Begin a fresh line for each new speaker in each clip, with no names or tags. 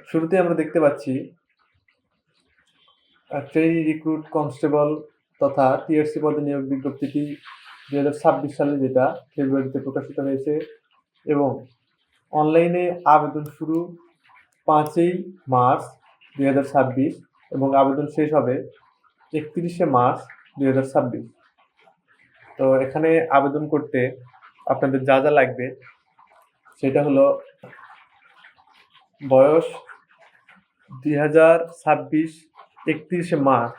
শুরুতেই আমরা দেখতে পাচ্ছি ট্রেনি রিক্রুট কনস্টেবল তথা টিআরসি পদে নিয়োগ বিজ্ঞপ্তিটি 2026 সালে যেটা ফেব্রুয়ারিতে প্রকাশিত হয়েছে এবং অনলাইনে আবেদন শুরু 5ই মার্চ 2026 এবং আবেদন শেষ হবে 31শে মার্চ 2026। তো এখানে আবেদন করতে আপনাদের যা যা লাগবে সেটা হলো বয়স 2026 31শে মার্চ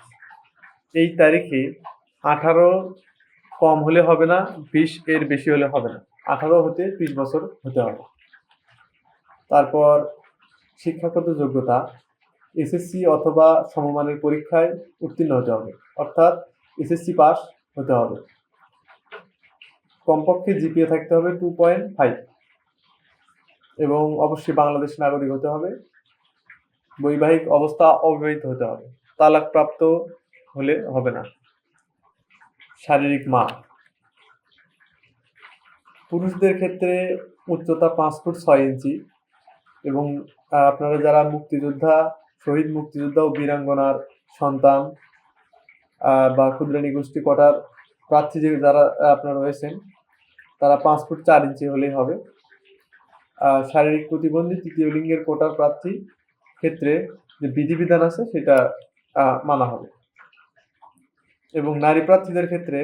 এই তারিখে 18 কম হলে হবে না, 20 এর বেশি হলে হবে না, 18 হতে 30 বছর হতে হবে। তারপর শিক্ষাগত যোগ্যতা এসএসসি অথবা সমমানের পরীক্ষায় উত্তীর্ণ হতে হবে, অর্থাৎ এসএসসি পাস হতে হবে। কমপক্ষে জিপিএ থাকতে হবে 2.5 এবং অবশ্যই বাংলাদেশ নাগরিক হতে হবে। বৈবাহিক অবস্থা অবিবাহিত হতে হবে, তালাকপ্রাপ্ত হলে হবে না। শারীরিক মাপ পুরুষদের ক্ষেত্রে উচ্চতা 5 ফুট 6 ইঞ্চি এবং আপনারা যারা মুক্তিযোদ্ধা, শহীদ মুক্তিযোদ্ধা ও বীরাঙ্গনার সন্তান বা ক্ষুদ্রানী গোষ্ঠী কোটার প্রার্থী যারা আপনারা রয়েছেন তারা 5 ফুট 4 ইঞ্চি হলেই হবে। শারীরিক প্রতিবন্ধী তৃতীয় লিঙ্গের কোটার প্রার্থী ক্ষেত্রে যে বিধিবিধান আছে সেটা মানা হবে এবং নারী প্রার্থীদের ক্ষেত্রে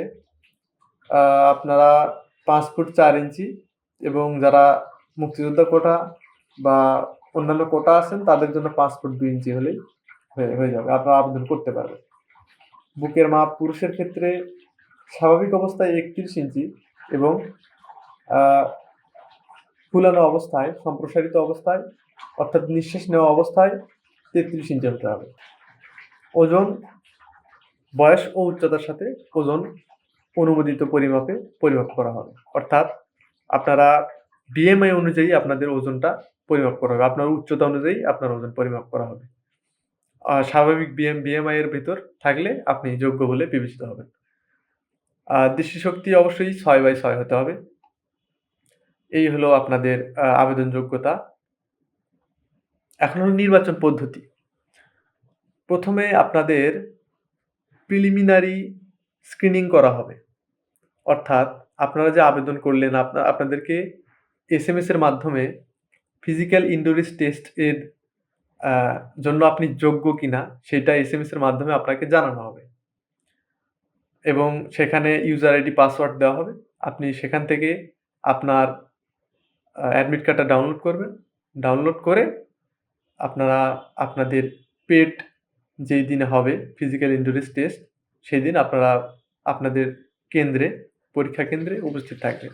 আপনারা 5 ফুট 4 ইঞ্চি এবং যারা মুক্তিযোদ্ধা কোটা বা অন্যান্য কোটা আছেন তাদের জন্য 5 ফুট 2 ইঞ্চি হলেই হয়ে যাবে, আপনারা আবেদন করতে পারবেন। বুকের মাপ পুরুষের ক্ষেত্রে স্বাভাবিক অবস্থায় 31 ইঞ্চি এবং ফুলানো অবস্থায়, সম্প্রসারিত অবস্থায় অর্থাৎ নিঃশ্বাস নেওয়া অবস্থায় 33 ইঞ্চি হতে হবে। ওজন বয়স ও উচ্চতার সাথে ওজন অনুমোদিত পরিমাপে পরিমাপ করা হবে, অর্থাৎ আপনারা বিএমআই অনুযায়ী আপনাদের ওজনটা পরিমাপ করা হবে, আপনার উচ্চতা অনুযায়ী আপনার ওজন পরিমাপ করা হবে। স্বাভাবিক বিএমআই এর ভিতর থাকলে আপনি যোগ্য বলে বিবেচিত হবেন। দৃষ্টিশক্তি অবশ্যই 6/6 হতে হবে। এই হলো আপনাদের আবেদন যোগ্যতা। এখন হলো নির্বাচন পদ্ধতি। প্রথমে আপনাদের প্রিলিমিনারি স্ক্রিনিং করা হবে, অর্থাৎ আপনারা যে আবেদন করলেন আপনাদেরকে এসএমএস এর মাধ্যমে ফিজিক্যাল ইন্ডুরেন্স টেস্ট এর জন্য আপনি যোগ্য কিনা সেটা এসএমএস এর মাধ্যমে আপনাকে জানানো হবে এবং সেখানে ইউজার আইডি পাসওয়ার্ড দেওয়া হবে। আপনি সেখান থেকে আপনার অ্যাডমিট কার্ডটা ডাউনলোড করবেন। ডাউনলোড করে আপনারা আপনাদের পেড যেই দিনে হবে ফিজিক্যাল ইন্ডুরেন্স টেস্ট সেই দিন আপনারা আপনাদের কেন্দ্রে, পরীক্ষা কেন্দ্রে উপস্থিত থাকবেন।